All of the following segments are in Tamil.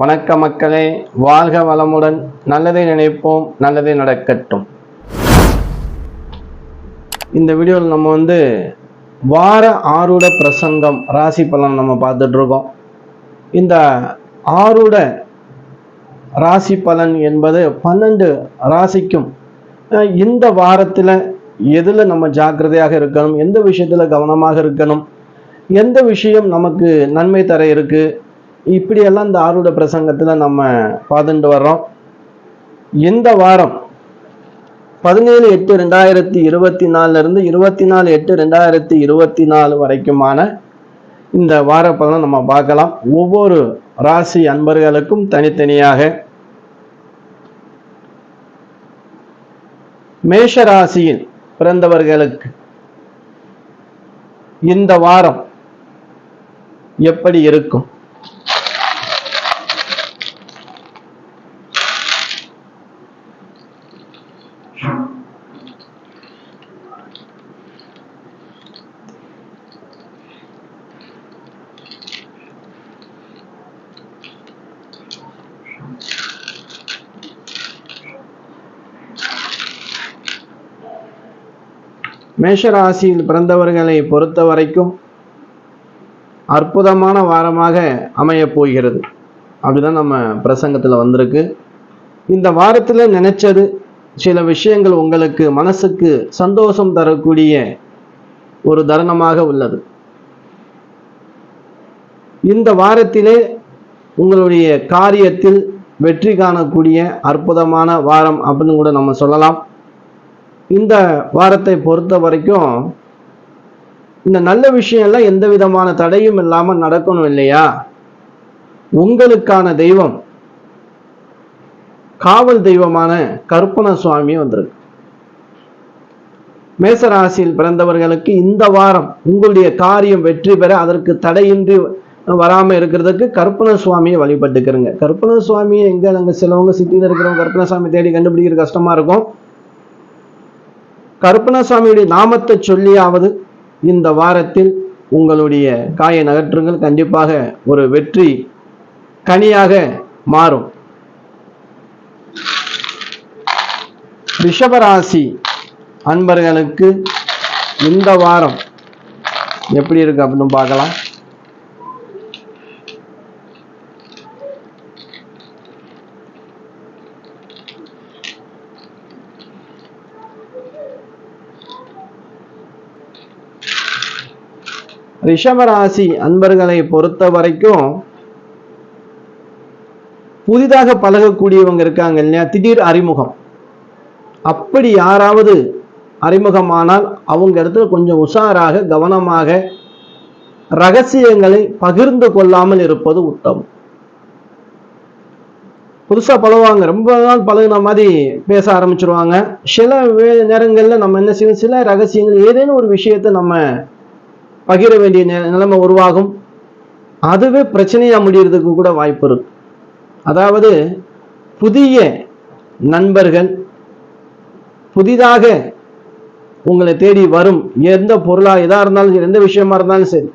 வணக்கம் மக்களே, வாழ்க வளமுடன். நல்லதை நினைப்போம், நல்லதை நடக்கட்டும். இந்த வீடியோவில் நம்ம வார ஆருட பிரசங்கம் ராசி பலன் நம்ம பார்த்துட்டு இருக்கோம். இந்த ஆருட ராசி பலன் என்பது 12 ராசிக்கும் இந்த வாரத்தில் எதில் நம்ம ஜாக்கிரதையாக இருக்கணும், எந்த விஷயத்தில் கவனமாக இருக்கணும், எந்த விஷயம் நமக்கு நன்மை தர இருக்கு, இப்படியெல்லாம் இந்த ஆருட பிரசங்கத்தில் நம்ம பார்த்துட்டு வர்றோம். இந்த வாரம் 17/8/2024 இருந்து 24/8/2024 வரைக்குமான இந்த வார பலனை நம்ம பார்க்கலாம். ஒவ்வொரு ராசி அன்பர்களுக்கும் தனித்தனியாக. மேஷ ராசியில் பிறந்தவர்களுக்கு இந்த வாரம் எப்படி இருக்கும்? மேஷராசியில் பிறந்தவர்களை பொறுத்த வரைக்கும் அற்புதமான வாரமாக அமையப் போகிறது. அப்படிதான் நம்ம பிரசங்கத்தில் வந்திருக்கு. இந்த வாரத்தில் நினைச்சது சில விஷயங்கள் உங்களுக்கு மனசுக்கு சந்தோஷம் தரக்கூடிய ஒரு தருணமாக உள்ளது. இந்த வாரத்திலே உங்களுடைய காரியத்தில் வெற்றி காணக்கூடிய அற்புதமான வாரம் அப்படின்னு கூட நம்ம சொல்லலாம். இந்த வாரத்தை பொறுத்த வரைக்கும் இந்த நல்ல விஷயம் எல்லாம் எந்த விதமான தடையும் இல்லாம நடக்கணும் இல்லையா? உங்களுக்கான தெய்வம் காவல் தெய்வமான கருப்பண சுவாமி வந்திருக்கு. மேசராசியில் பிறந்தவர்களுக்கு இந்த வாரம் உங்களுடைய காரியம் வெற்றி பெற அதற்கு தடையின்றி வராம இருக்கிறதுக்கு கருப்பண சுவாமியை வழிபட்டுக்கிறங்க. கருப்பண சுவாமியை எங்க சிலவங்க சிட்டியில் இருக்கிறவங்க கருப்பண சுவாமி தேடி கண்டுபிடிக்கிறது கஷ்டமா இருக்கும். கருப்பணசாமியுடைய நாமத்தை சொல்லியாவது இந்த வாரத்தில் உங்களுடைய காயை நகற்றுங்கள். கண்டிப்பாக ஒரு வெற்றி கனியாக மாறும். ரிஷபராசி அன்பர்களுக்கு இந்த வாரம் எப்படி இருக்கு அப்படின்னு பார்க்கலாம். ரிஷபராசி அன்பர்களை பொறுத்த வரைக்கும் புதிதாக பழகக்கூடியவங்க இருக்காங்க இல்லையா, திடீர் அறிமுகம். அப்படி யாராவது அறிமுகமானால் அவங்க இடத்துல கொஞ்சம் உஷாராக கவனமாக ரகசியங்களை பகிர்ந்து கொள்ளாமல் இருப்பது உத்தமம். புதுசா பழகுவாங்க, ரொம்ப நாள் பழகுன மாதிரி பேச ஆரம்பிச்சிருவாங்க. சில நேரங்கள்ல நம்ம என்ன செய்வோம், சில ரகசியங்கள் ஏதேனும் ஒரு விஷயத்தை நம்ம பகிர வேண்டிய நிலைமை உருவாகும். அதுவே பிரச்சனையா முடியறதுக்கு கூட வாய்ப்பு இருக்கு. அதாவது புதிய நண்பர்கள் புதிதாக உங்களை தேடி வரும். எந்த பொருளா எதா இருந்தாலும் சரி, எந்த விஷயமா இருந்தாலும் சரி,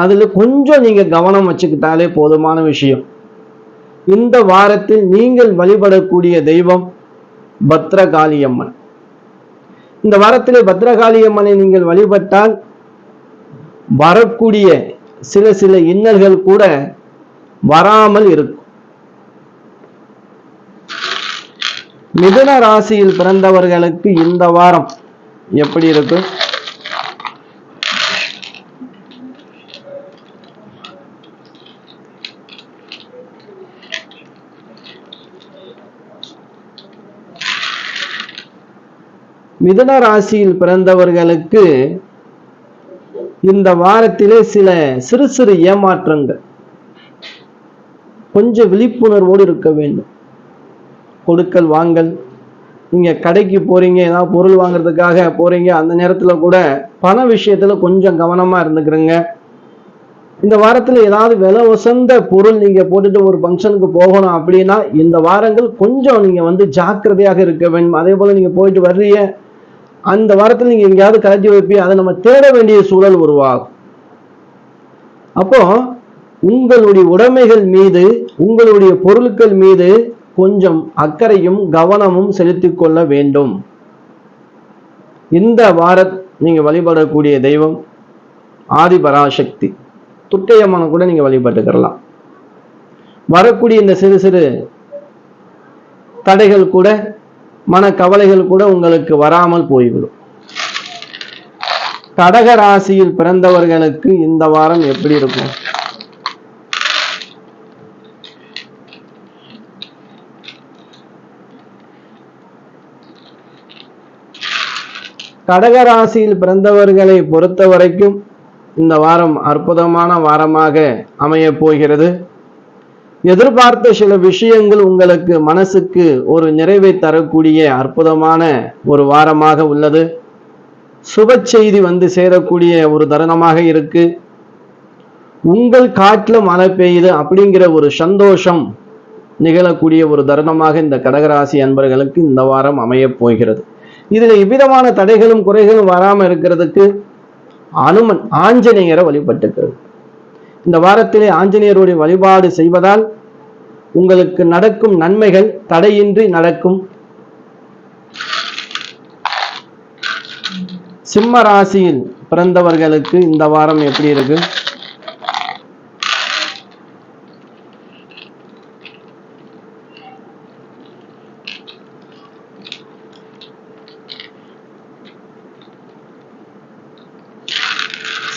அதுல கொஞ்சம் நீங்க கவனம் வச்சுக்கிட்டாலே போதுமான விஷயம். இந்த வாரத்தில் நீங்கள் வழிபடக்கூடிய தெய்வம் பத்ரகாளியம்மன். இந்த வாரத்திலே பத்ரகாளியம்மனை நீங்கள் வழிபட்டால் வரக்கூடிய சில இன்னல்கள் கூட வராமல் இருக்கும். மிதுன ராசியில் பிறந்தவர்களுக்கு இந்த வாரம் எப்படி இருக்கு? மிதுன ராசியில் பிறந்தவர்களுக்கு இந்த வாரத்திலே சில சிறு சிறு ஏமாற்றங்கள், கொஞ்சம் விழிப்புணர்வோடு இருக்க வேண்டும். கொடுக்கல் வாங்கல், நீங்க கடைக்கு போறீங்க, ஏதாவது பொருள் வாங்குறதுக்காக போறீங்க, அந்த நேரத்துல கூட பண விஷயத்துல கொஞ்சம் கவனமா இருந்துக்கிறங்க. இந்த வாரத்துல ஏதாவது விலை உசந்த பொருள் நீங்க போட்டுட்டு ஒரு ஃபங்க்ஷனுக்கு போகணும் அப்படின்னா இந்த வாரங்கள் கொஞ்சம் நீங்க வந்து ஜாக்கிரதையாக இருக்க வேண்டும். அதே போல நீங்க போயிட்டு வர்றீங்க, அந்த வாரத்துல நீங்க எங்கேயாவது கலட்டி வைப்பீங்க, அதை நம்ம தேட வேண்டிய சூழல் உருவாகும். அப்போ உங்களுடைய உடைமைகள் மீது, உங்களுடைய பொருட்கள் மீது கொஞ்சம் அக்கறையும் கவனமும் செலுத்திக் கொள்ள வேண்டும். இந்த வார நீங்க வழிபடக்கூடிய தெய்வம் ஆதிபராசக்தி, துட்டையம்மனை கூட நீங்க வழிபட்டுக்கலாம். வரக்கூடிய இந்த சிறு சிறு தடைகள் கூட, மன கவலைகள் கூட உங்களுக்கு வராமல் போய்விடும். கடக ராசியில் பிறந்தவர்களுக்கு இந்த வாரம் எப்படி இருக்கும்? கடக ராசியில் பிறந்தவர்களை பொறுத்த வரைக்கும் இந்த வாரம் அற்புதமான வாரமாக அமைய போகிறது. எதிர்பார்த்த சில விஷயங்கள் உங்களுக்கு மனசுக்கு ஒரு நிறைவை தரக்கூடிய அற்புதமான ஒரு வாரமாக உள்ளது. சுப செய்தி வந்து சேரக்கூடிய ஒரு தருணமாக இருக்கு. உங்கள் காட்டுல மழை பெய்யுது அப்படிங்கிற ஒரு சந்தோஷம் நிகழக்கூடிய ஒரு தருணமாக இந்த கடகராசி அன்பர்களுக்கு இந்த வாரம் அமைய போகிறது. இதுல எவ்விதமான தடைகளும் குறைகளும் வராம இருக்கிறதுக்கு அனுமன் ஆஞ்சநேயரை வழிபட்டுக்கிறது. இந்த வாரத்திலே ஆஞ்சநேயருடைய வழிபாடு செய்வதால் உங்களுக்கு நடக்கும் நன்மைகள் தடையின்றி நடக்கும். சிம்ம ராசியில் பிறந்தவர்களுக்கு இந்த வாரம் எப்படி இருக்கு?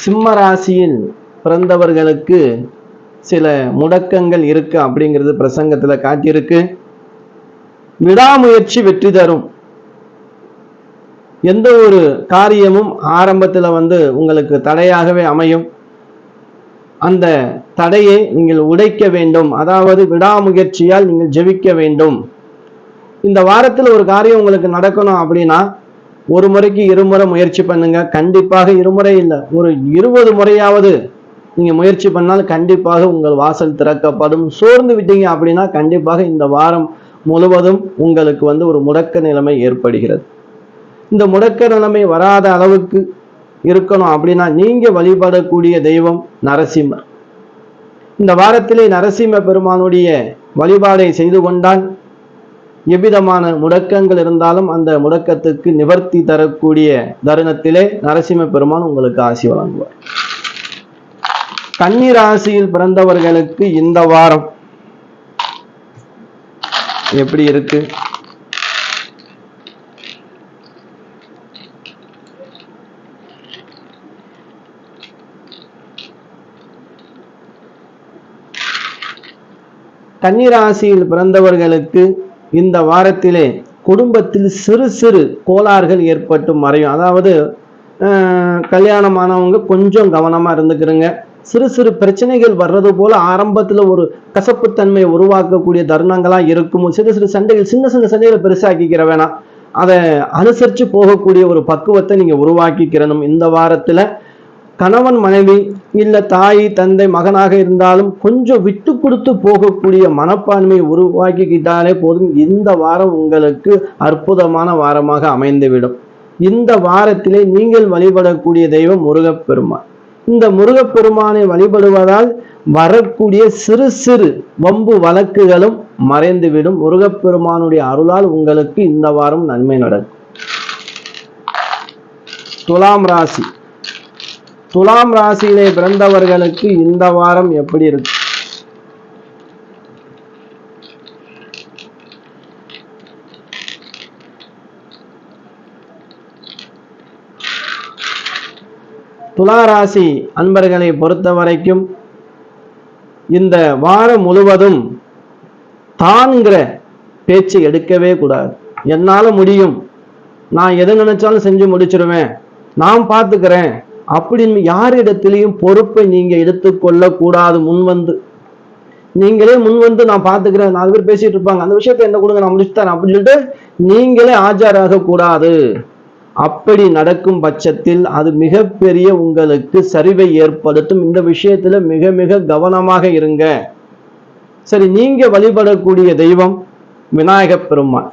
சிம்ம ராசியில் பிறந்தவர்களுக்கு சில முடக்கங்கள் இருக்கு அப்படிங்கிறது பிரசங்கத்துல காட்டியிருக்கு. விடாமுயற்சி வெற்றி தரும். எந்த ஒரு காரியமும் ஆரம்பத்துல வந்து உங்களுக்கு தடையாகவே அமையும். அந்த தடையை நீங்கள் உடைக்க வேண்டும். அதாவது விடாமுயற்சியால் நீங்கள் ஜெயிக்க வேண்டும். இந்த வாரத்தில் ஒரு காரியம் உங்களுக்கு நடக்கணும் அப்படின்னா ஒரு முறைக்கு இருமுறை முயற்சி பண்ணுங்க. கண்டிப்பாக இருமுறை இல்லை, ஒரு 20 முறையாவது நீங்க முயற்சி பண்ணால் கண்டிப்பாக உங்கள் வாசல் திறக்கப்படும். சோர்ந்து விட்டீங்க அப்படின்னா கண்டிப்பாக இந்த வாரம் முழுவதும் உங்களுக்கு வந்து ஒரு முடக்க நிலைமை ஏற்படுகிறது. இந்த முடக்க நிலைமை வராத அளவுக்கு இருக்கணும் அப்படின்னா நீங்க வழிபடக்கூடிய தெய்வம் நரசிம்மர். இந்த வாரத்திலே நரசிம்ம பெருமானுடைய வழிபாடை செய்து கொண்டால் எவ்விதமான முடக்கங்கள் இருந்தாலும் அந்த முடக்கத்துக்கு நிவர்த்தி தரக்கூடிய தருணத்திலே நரசிம்ம பெருமான் உங்களுக்கு ஆசி வழங்குவார். கன்னி ராசியில் பிறந்தவர்களுக்கு இந்த வாரம் எப்படி இருக்கு? கன்னி ராசியில் பிறந்தவர்களுக்கு இந்த வாரத்திலே குடும்பத்தில் சிறு சிறு கோளாறுகள் ஏற்பட்டு மறையும். அதாவது கல்யாணமானவங்க கொஞ்சம் கவனமா இருந்துக்கிறங்க. சிறு சிறு பிரச்சனைகள் வர்றது போல ஆரம்பத்துல ஒரு கசப்புத்தன்மையை உருவாக்கக்கூடிய தருணங்களா இருக்கும். சிறு சிறு சண்டைகள், சின்ன சின்ன சண்டைகளை பெருசாக்கிக்கிற வேணாம், அதை அனுசரிச்சு போகக்கூடிய ஒரு பக்குவத்தை நீங்க உருவாக்கிக்கிறணும். இந்த வாரத்துல கணவன் மனைவி இல்ல தாய் தந்தை மகனாக இருந்தாலும் கொஞ்சம் விட்டு கொடுத்து போகக்கூடிய மனப்பான்மையை உருவாக்கிக்கிட்டாலே போதும். இந்த வாரம் உங்களுக்கு அற்புதமான வாரமாக அமைந்துவிடும். இந்த வாரத்திலே நீங்கள் வழிபடக்கூடிய தெய்வம் முருகப்பெருமான். இந்த முருகப்பெருமானை வழிபடுவதால் வரக்கூடிய சிறு சிறு வம்பு வழக்குகளும் மறைந்துவிடும். முருகப்பெருமானுடைய அருளால் உங்களுக்கு இந்த வாரம் நன்மை நடக்கும். துலாம் ராசி. துலாம் ராசியிலே பிறந்தவர்களுக்கு இந்த வாரம் எப்படி இருக்கு? துலா ராசி அன்பர்களை பொறுத்த வரைக்கும் இந்த வாரம் முழுவதும் தான்கிற பேச்சு எடுக்கவே கூடாது. என்னால முடியும், நான் எதை நினைச்சாலும் செஞ்சு முடிச்சிருவேன், நான் பார்த்துக்கிறேன் அப்படின்னு யாரிடத்திலையும் பொறுப்பை நீங்க எடுத்துக்கொள்ள கூடாது. முன்வந்து நீங்களே முன்வந்து நான் பார்த்துக்கிறேன், 4 பேர் பேசிட்டு இருப்பாங்க, அந்த விஷயத்த என்ன கொடுங்க நான் முடிச்சுத்தரேன் அப்படின்னு சொல்லிட்டு நீங்களே ஆஜராக கூடாது. அப்படி நடக்கும் பட்சத்தில் அது மிகப்பெரிய உங்களுக்கு சரிவை ஏற்படுத்தும். இந்த விஷயத்துல மிக மிக கவனமாக இருங்க. சரி, நீங்க வழிபடக்கூடிய தெய்வம் விநாயகப் பெருமான்.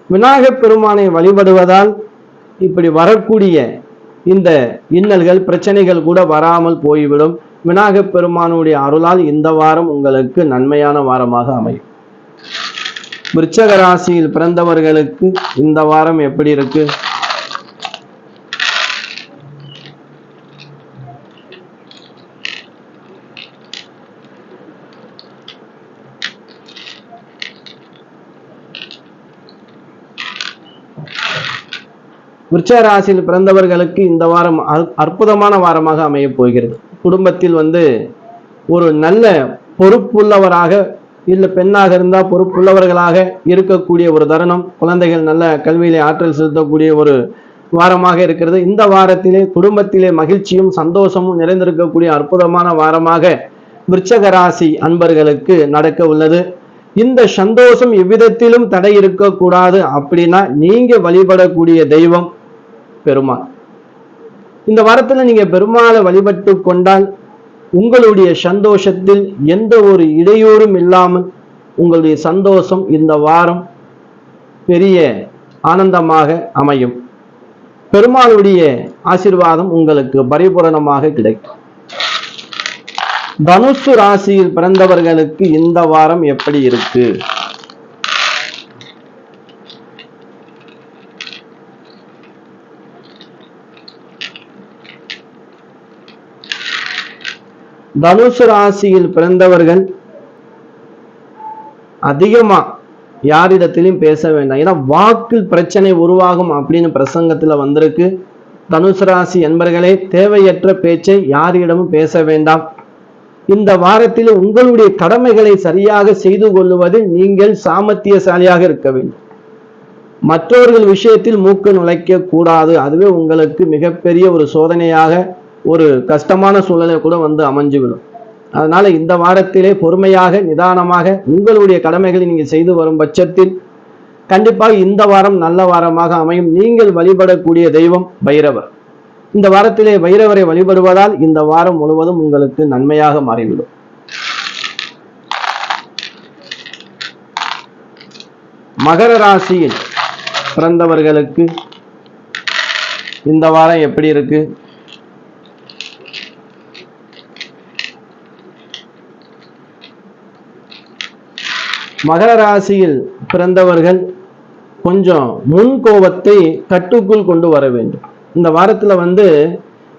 விநாயகப் பெருமானை வழிபடுவதால் இப்படி வரக்கூடிய இந்த இன்னல்கள் பிரச்சனைகள் கூட வராமல் போய்விடும். விநாயகப் பெருமானுடைய அருளால் இந்த வாரம் உங்களுக்கு நன்மையான வாரமாக அமையும். விருச்சக ராசியில் பிறந்தவர்களுக்கு இந்த வாரம் எப்படி இருக்கு? விருச்சக ராசியில் பிறந்தவர்களுக்கு இந்த வாரம் அற்புதமான வாரமாக அமைய போகிறது. குடும்பத்தில் ஒரு நல்ல பொறுப்புள்ளவராக, இல்லை பெண்ணாக இருந்தால் பொறுப்புள்ளவர்களாக இருக்கக்கூடிய ஒரு தருணம். குழந்தைகள் நல்ல கல்வியிலே ஆற்றல் செலுத்தக்கூடிய ஒரு வாரமாக இருக்கிறது. இந்த வாரத்திலே குடும்பத்திலே மகிழ்ச்சியும் சந்தோஷமும் நிறைந்திருக்கக்கூடிய அற்புதமான வாரமாக விருச்சக ராசி அன்பர்களுக்கு நடக்க உள்ளது. இந்த சந்தோஷம் எவ்விதத்திலும் தடை இருக்கக்கூடாது அப்படின்னா நீங்க வழிபடக்கூடிய தெய்வம் பெருமாள். இந்த வாரத்துல நீங்க பெருமாளை வழிபட்டு கொண்டால் உங்களுடைய சந்தோஷத்தில் எந்த ஒரு இடையூறும் இல்லாமல் உங்களுடைய சந்தோஷம் இந்த வாரம் பெரிய ஆனந்தமாக அமையும். பெருமாளுடைய ஆசீர்வாதம் உங்களுக்கு பரிபூரணமாக கிடைக்கும். தனுசு ராசியில் பிறந்தவர்களுக்கு இந்த வாரம் எப்படி இருக்கு? தனுசு ராசியில் பிறந்தவர்கள் அதிகமா யாரிடத்திலும் பேச வேண்டாம். ஏன்னா வாக்கில் பிரச்சனை உருவாகும் அப்படின்னு பிரசங்கத்துல வந்திருக்கு. தனுசு ராசி என்பர்களே, தேவையற்ற பேச்சை யாரிடமும் பேச வேண்டாம். இந்த வாரத்தில் உங்களுடைய கடமைகளை சரியாக செய்து கொள்வதில் நீங்கள் சாமர்த்தியசாலியாக இருக்க வேண்டும். மற்றவர்கள் விஷயத்தில் மூக்கு நுழைக்க கூடாது. அதுவே உங்களுக்கு மிகப்பெரிய ஒரு சோதனையாக, ஒரு கஷ்டமான சூழலை கூட அமைஞ்சுவிடும். அதனால இந்த வாரத்திலே பொறுமையாக நிதானமாக உங்களுடைய கடமைகளை நீங்கள் செய்து வரும் பட்சத்தில் கண்டிப்பாக இந்த வாரம் நல்ல வாரமாக அமையும். நீங்கள் வழிபடக்கூடிய தெய்வம் பைரவர். இந்த வாரத்திலே பைரவரை வழிபடுவதால் இந்த வாரம் முழுவதும் உங்களுக்கு நன்மையாக மாறிவிடும். மகர ராசியில் பிறந்தவர்களுக்கு இந்த வாரம் எப்படி இருக்கு? மகர ராசியில் பிறந்தவர்கள் கொஞ்சம் முன்கோபத்தை கட்டுக்குள் கொண்டு வர வேண்டும். இந்த வாரத்துல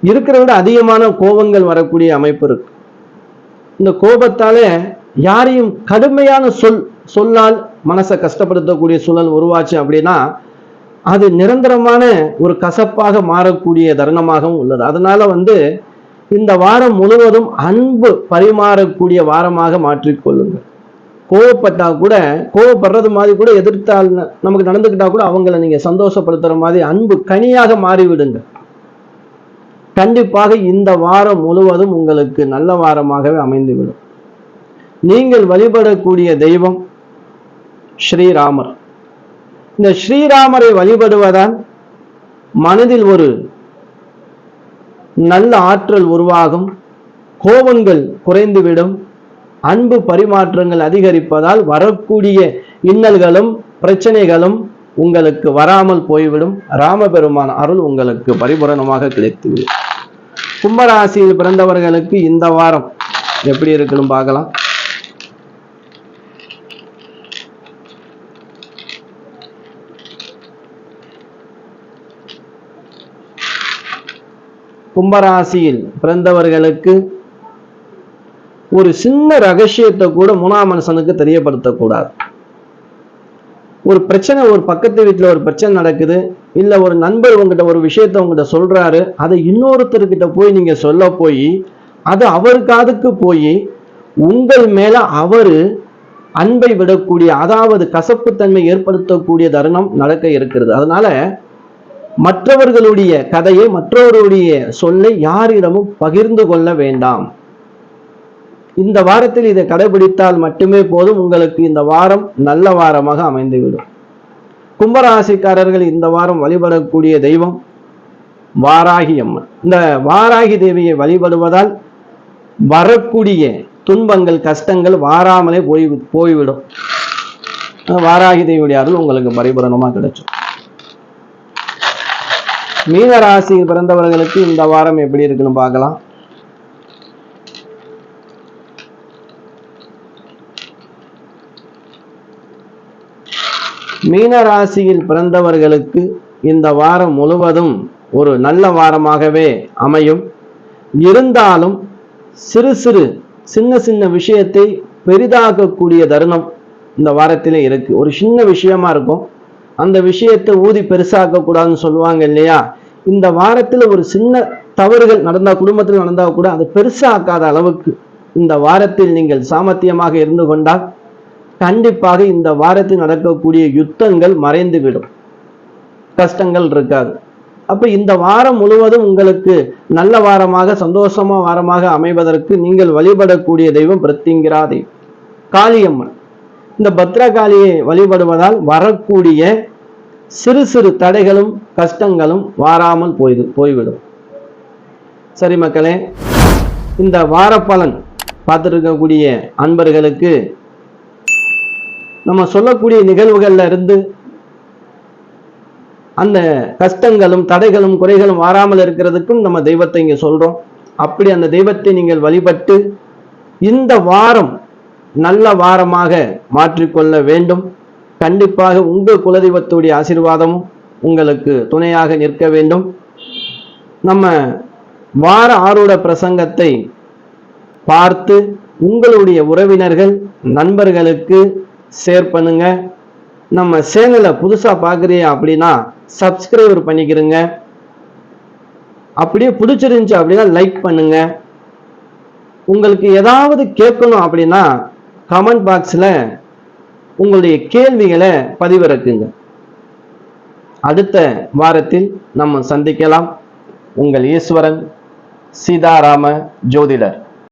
இருக்கிறத விட அதிகமான கோபங்கள் வரக்கூடிய அமைப்பு இருக்கு. இந்த கோபத்தால யாரையும் கடுமையான சொல்லால் மனசை கஷ்டப்படுத்தக்கூடிய சூழல் உருவாச்சு அப்படின்னா அது நிரந்தரமான ஒரு கசப்பாக மாறக்கூடிய தருணமாகவும் உள்ளது. அதனால இந்த வாரம் முழுவதும் அன்பு பரிமாறக்கூடிய வாரமாக மாற்றிக்கொள்ளுங்கள். கோவப்பட்டா கூட, கோவப்படுறது மாதிரி கூட எதிர்த்தால் நமக்கு நடந்துக்கிட்டா கூட அவங்களை நீங்க சந்தோஷப்படுத்துற மாதிரி அன்பு கனியாக மாறிவிடுங்க. கண்டிப்பாக இந்த வாரம் முழுவதும் உங்களுக்கு நல்ல வாரமாகவே அமைந்துவிடும். நீங்கள் வழிபடக்கூடிய தெய்வம் ஸ்ரீராமர். இந்த ஸ்ரீராமரை வழிபடுவதால் மனதில் ஒரு நல்ல ஆற்றல் உருவாகும், கோபங்கள் குறைந்துவிடும், அன்பு பரிமாற்றங்கள் அதிகரிப்பதால் வரக்கூடிய இன்னல்களும் பிரச்சனைகளும் உங்களுக்கு வராமல் போய்விடும். ராமபெருமான் அருள் உங்களுக்கு பரிபூரணமாக கிடைத்துவிடும். கும்பராசியில் பிறந்தவர்களுக்கு இந்த வாரம் எப்படி இருக்குன்னு பார்க்கலாம். கும்பராசியில் பிறந்தவர்களுக்கு ஒரு சின்ன ரகசியத்தை கூட மூணாம் மனுஷனுக்கு தெரியப்படுத்தக்கூடாது. ஒரு பிரச்சனை, ஒரு பக்கத்து வீட்டுல ஒரு பிரச்சனை நடக்குது, இல்ல ஒரு நண்பர் உங்ககிட்ட ஒரு விஷயத்த உங்ககிட்ட சொல்றாரு, அதை இன்னொருத்தர்கிட்ட போய் நீங்க சொல்ல போய் அது அவர் காதுக்கு போய் உங்கள் மேல அவரு அன்பை விடக்கூடிய, அதாவது கசப்புத்தன்மை ஏற்படுத்தக்கூடிய தருணம் நடக்க இருக்கிறது. அதனால மற்றவர்களுடைய கதையை, மற்றவர்களுடைய சொல்லை யாரிடமும் பகிர்ந்து கொள்ள வேண்டாம். இந்த வாரத்தில் இதை கடைபிடித்தால் மட்டுமே போதும். உங்களுக்கு இந்த வாரம் நல்ல வாரமாக அமைந்துவிடும். கும்பராசிக்காரர்கள் இந்த வாரம் வழிபடக்கூடிய தெய்வம் வாராகி அம்மன். இந்த வாராகி தேவியை வழிபடுவதால் வரக்கூடிய துன்பங்கள் கஷ்டங்கள் வாராமலே போய்விடும். வாராகி தேவியுடைய அருள் உங்களுக்கு பரிபூரணமா கிடைக்கும். மீன ராசியில் பிறந்தவர்களுக்கு இந்த வாரம் எப்படி இருக்குன்னு பார்க்கலாம். மீன ராசியில் பிறந்தவர்களுக்கு இந்த வாரம் முழுவதும் ஒரு நல்ல வாரமாகவே அமையும். இருந்தாலும் சிறு சின்ன விஷயத்தை பெரிதாக்கக்கூடிய தருணம் இந்த வாரத்திலே இருக்கு. ஒரு சின்ன விஷயமா இருக்கும், அந்த விஷயத்தை ஊதி பெருசாக்க கூடாதுன்னு சொல்லுவாங்க இல்லையா. இந்த வாரத்துல ஒரு சின்ன தவறுகள் நடந்தா, குடும்பத்தில் நடந்தா கூட அது பெருசாக்காத அளவுக்கு இந்த வாரத்தில் நீங்கள் சாமர்த்தியமாக இருந்து கொண்டால் கண்டிப்பாக இந்த வாரத்தில் நடக்கக்கூடிய யுத்தங்கள் மறைந்துவிடும், கஷ்டங்கள் இருக்காது. அப்ப இந்த வாரம் முழுவதும் உங்களுக்கு நல்ல வாரமாக சந்தோஷமா வாரமாக அமைவதற்கு நீங்கள் வழிபடக்கூடிய தெய்வம் பிரத்திங்கிரா தெய்வம் காளியம்மன். இந்த பத்ரகாளியை வழிபடுவதால் வரக்கூடிய சிறு தடைகளும் கஷ்டங்களும் வாராமல் போய்விடும். சரி மக்களே, இந்த வார பலன் பார்த்துருக்கக்கூடிய அன்பர்களுக்கு நம்ம சொல்லக்கூடிய நிகழ்வுகள்ல இருந்து அந்த கஷ்டங்களும் தடைகளும் குறைகளும் வாராமல் இருக்கிறதுக்கும் நம்ம தெய்வத்தை இங்க சொல்றோம். அப்படி அந்த தெய்வத்தை நீங்கள் வழிபட்டு இந்த வாரம் நல்ல வாரமாக மாற்றிக்கொள்ள வேண்டும். கண்டிப்பாக உங்கள் குலதெய்வத்துடைய ஆசீர்வாதமும் உங்களுக்கு துணையாக நிற்க வேண்டும். நம்ம வார ஆரூட பிரசங்கத்தை பார்த்து உங்களுடைய உறவினர்கள் நண்பர்களுக்கு ஷேர் பண்ணுங்க. நம்ம சேனலை புதுசா பார்க்குறீங்க அப்படின்னா சப்ஸ்கிரைபர் பண்ணிக்கிறங்க. அப்படியே பிடிச்சிருந்துச்சு அப்படின்னா லைக் பண்ணுங்க. உங்களுக்கு ஏதாவது கேட்கணும் அப்படின்னா கமெண்ட் பாக்ஸ்ல உங்களுடைய கேள்விகளை பதிவிறக்குங்க. அடுத்த வாரத்தில் நம்ம சந்திக்கலாம். உங்கள் ஈஸ்வரன் சீதாராம ஜோதிடர்.